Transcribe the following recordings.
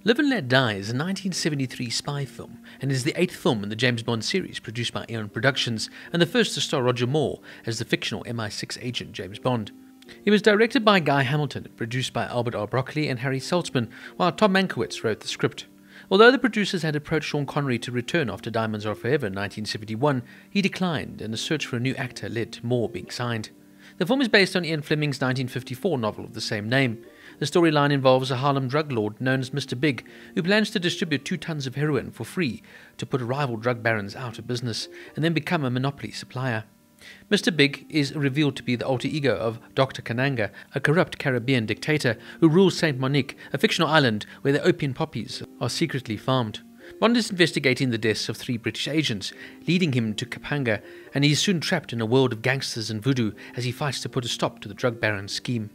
Live and Let Die is a 1973 spy film and is the 8th film in the James Bond series produced by Eon Productions and the first to star Roger Moore as the fictional MI6 agent James Bond. It was directed by Guy Hamilton and produced by Albert R. Broccoli and Harry Saltzman, while Tom Mankiewicz wrote the script. Although the producers had approached Sean Connery to return after Diamonds Are Forever in 1971, he declined and a search for a new actor led to Moore being signed. The film is based on Ian Fleming's 1954 novel of the same name. The storyline involves a Harlem drug lord known as Mr. Big, who plans to distribute 2 tons of heroin for free to put rival drug barons out of business and then become a monopoly supplier. Mr. Big is revealed to be the alter ego of Dr. Kananga, a corrupt Caribbean dictator who rules Saint Monique, a fictional island where the opium poppies are secretly farmed. Bond is investigating the deaths of 3 British agents, leading him to Kapanga, and he is soon trapped in a world of gangsters and voodoo as he fights to put a stop to the drug baron's scheme.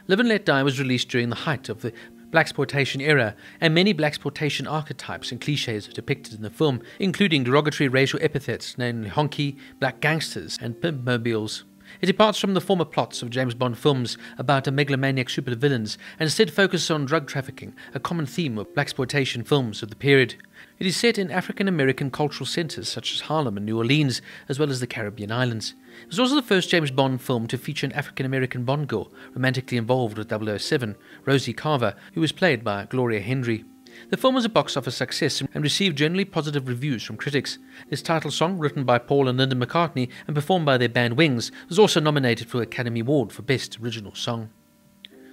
Live and Let Die was released during the height of the blaxploitation era, and many blaxploitation archetypes and cliches are depicted in the film, including derogatory racial epithets named honky, black gangsters, and pimp mobiles. It departs from the former plots of James Bond films about a megalomaniac supervillains and instead focuses on drug trafficking, a common theme of blaxploitation films of the period. It is set in African-American cultural centers such as Harlem and New Orleans, as well as the Caribbean islands. It was also the first James Bond film to feature an African-American Bond girl romantically involved with 007, Rosie Carver, who was played by Gloria Hendry. The film was a box office success and received generally positive reviews from critics. Its title song, written by Paul and Linda McCartney and performed by their band Wings, was also nominated for the Academy Award for Best Original Song.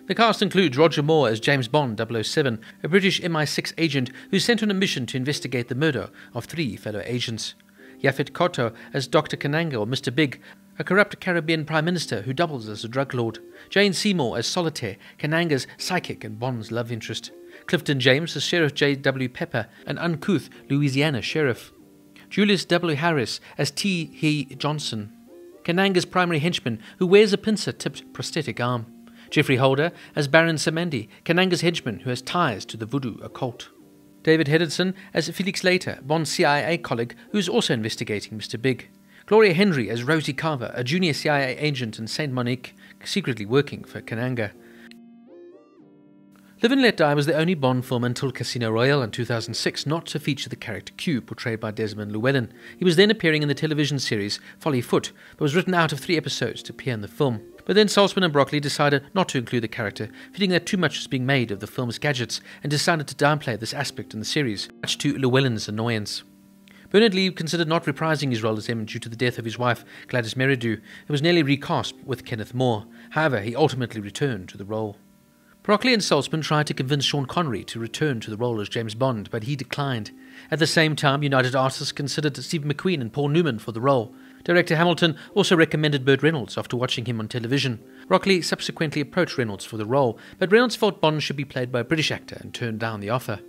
The cast includes Roger Moore as James Bond 007, a British MI6 agent who is sent on a mission to investigate the murder of 3 fellow agents. Yaphet Kotto as Dr. Kananga or Mr. Big, a corrupt Caribbean Prime Minister who doubles as a drug lord. Jane Seymour as Solitaire, Kananga's psychic and Bond's love interest. Clifton James as Sheriff J.W. Pepper, an uncouth Louisiana sheriff. Julius W. Harris as T. He Johnson, Kananga's primary henchman who wears a pincer-tipped prosthetic arm. Jeffrey Holder as Baron Samandi, Kananga's henchman who has ties to the voodoo occult. David Hedison as Felix Leiter, Bond's CIA colleague who is also investigating Mr. Big. Gloria Hendry as Rosie Carver, a junior CIA agent in Saint Monique, secretly working for Kananga. Live and Let Die was the only Bond film until Casino Royale in 2006 not to feature the character Q, portrayed by Desmond Llewellyn. He was then appearing in the television series Folly Foot, but was written out of 3 episodes to appear in the film. But then Saltzman and Broccoli decided not to include the character, feeling that too much was being made of the film's gadgets, and decided to downplay this aspect in the series, much to Llewellyn's annoyance. Bernard Lee considered not reprising his role as M due to the death of his wife, Gladys Meridew, and was nearly recast with Kenneth More. However, he ultimately returned to the role. Broccoli and Saltzman tried to convince Sean Connery to return to the role as James Bond, but he declined. At the same time, United Artists considered Steve McQueen and Paul Newman for the role. Director Hamilton also recommended Burt Reynolds after watching him on television. Broccoli subsequently approached Reynolds for the role, but Reynolds felt Bond should be played by a British actor and turned down the offer.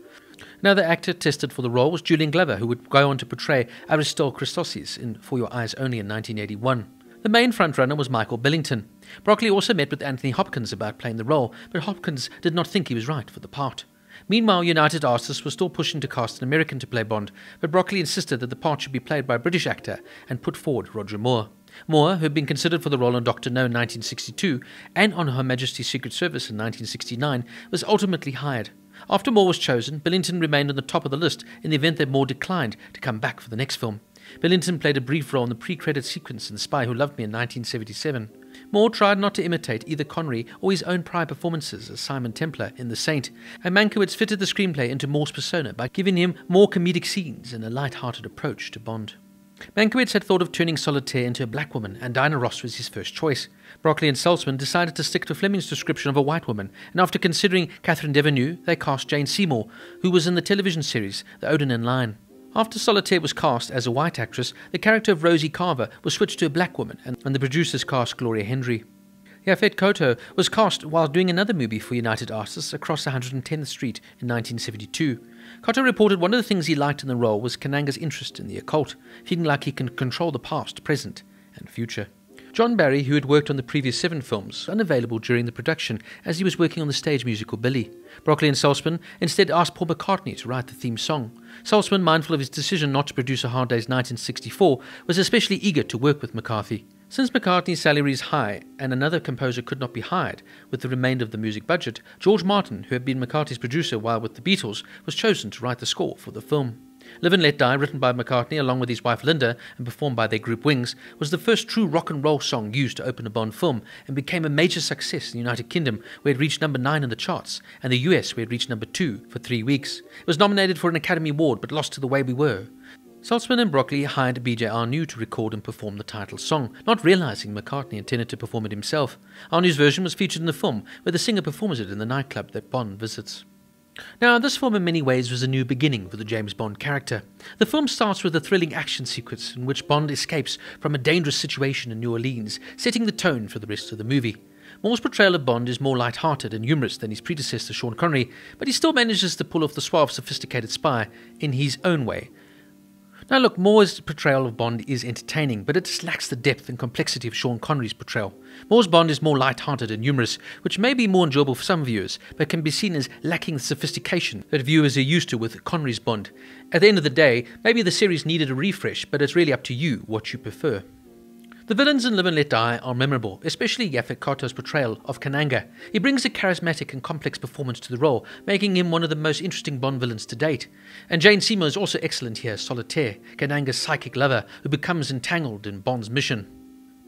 Another actor tested for the role was Julian Glover, who would go on to portray Aristos Christosis in For Your Eyes Only in 1981. The main frontrunner was Michael Billington. Broccoli also met with Anthony Hopkins about playing the role, but Hopkins did not think he was right for the part. Meanwhile, United Artists was still pushing to cast an American to play Bond, but Broccoli insisted that the part should be played by a British actor and put forward Roger Moore. Moore, who had been considered for the role on Dr. No in 1962 and on Her Majesty's Secret Service in 1969, was ultimately hired. After Moore was chosen, Billington remained on the top of the list in the event that Moore declined to come back for the next film. Billington played a brief role in the pre-credit sequence in The Spy Who Loved Me in 1977. Moore tried not to imitate either Connery or his own prior performances as Simon Templar in The Saint, and Mankiewicz fitted the screenplay into Moore's persona by giving him more comedic scenes and a light-hearted approach to Bond. Mankiewicz had thought of turning Solitaire into a black woman, and Diana Ross was his first choice. Broccoli and Saltzman decided to stick to Fleming's description of a white woman, and after considering Catherine Deneuve, they cast Jane Seymour, who was in the television series The Odenin Line. After Solitaire was cast as a white actress, the character of Rosie Carver was switched to a black woman, and the producers cast Gloria Hendry. Yaphet Kotto was cast while doing another movie for United Artists, Across 110th Street in 1972. Kotto reported one of the things he liked in the role was Kananga's interest in the occult, feeling like he can control the past, present, and future. John Barry, who had worked on the previous 7 films, was unavailable during the production as he was working on the stage musical Billy. Broccoli and Saltzman instead asked Paul McCartney to write the theme song. Saltzman, mindful of his decision not to produce A Hard Day's Night in '64, was especially eager to work with McCarthy. Since McCartney's salary is high and another composer could not be hired with the remainder of the music budget, George Martin, who had been McCartney's producer while with the Beatles, was chosen to write the score for the film. Live and Let Die, written by McCartney along with his wife Linda and performed by their group Wings, was the first true rock and roll song used to open a Bond film and became a major success in the United Kingdom, where it reached number 9 in the charts, and the US, where it reached number 2 for 3 weeks. It was nominated for an Academy Award but lost to The Way We Were. Saltzman and Broccoli hired BJ Arnu to record and perform the title song, not realizing McCartney intended to perform it himself. Arnu's version was featured in the film, where the singer performs it in the nightclub that Bond visits. Now, this film in many ways was a new beginning for the James Bond character. The film starts with a thrilling action sequence in which Bond escapes from a dangerous situation in New Orleans, setting the tone for the rest of the movie. Moore's portrayal of Bond is more light-hearted and humorous than his predecessor Sean Connery, but he still manages to pull off the suave, sophisticated spy in his own way. Now look, Moore's portrayal of Bond is entertaining, but it just lacks the depth and complexity of Sean Connery's portrayal. Moore's Bond is more light-hearted and humorous, which may be more enjoyable for some viewers, but can be seen as lacking the sophistication that viewers are used to with Connery's Bond. At the end of the day, maybe the series needed a refresh, but it's really up to you what you prefer. The villains in Live and Let Die are memorable, especially Yaphet Kotto's portrayal of Kananga. He brings a charismatic and complex performance to the role, making him one of the most interesting Bond villains to date. And Jane Seymour is also excellent here as Solitaire, Kananga's psychic lover who becomes entangled in Bond's mission.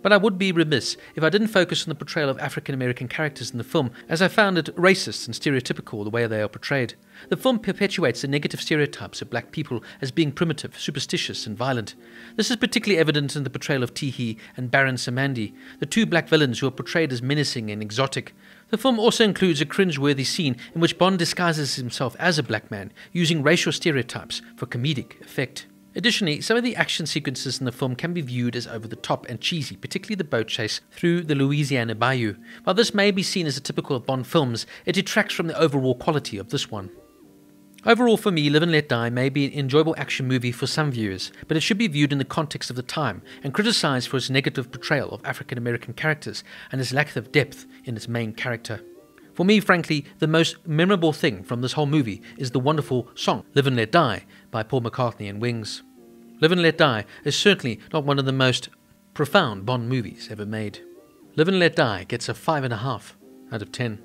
But I would be remiss if I didn't focus on the portrayal of African American characters in the film, as I found it racist and stereotypical the way they are portrayed. The film perpetuates the negative stereotypes of black people as being primitive, superstitious and violent. This is particularly evident in the portrayal of Teehee and Baron Samedi, the two black villains who are portrayed as menacing and exotic. The film also includes a cringe-worthy scene in which Bond disguises himself as a black man, using racial stereotypes for comedic effect. Additionally, some of the action sequences in the film can be viewed as over-the-top and cheesy, particularly the boat chase through the Louisiana Bayou. While this may be seen as a typical of Bond films, it detracts from the overall quality of this one. Overall, for me, Live and Let Die may be an enjoyable action movie for some viewers, but it should be viewed in the context of the time and criticized for its negative portrayal of African American characters and its lack of depth in its main character. For me, frankly, the most memorable thing from this whole movie is the wonderful song Live and Let Die by Paul McCartney and Wings. Live and Let Die is certainly not one of the most profound Bond movies ever made. Live and Let Die gets a 5.5 out of 10.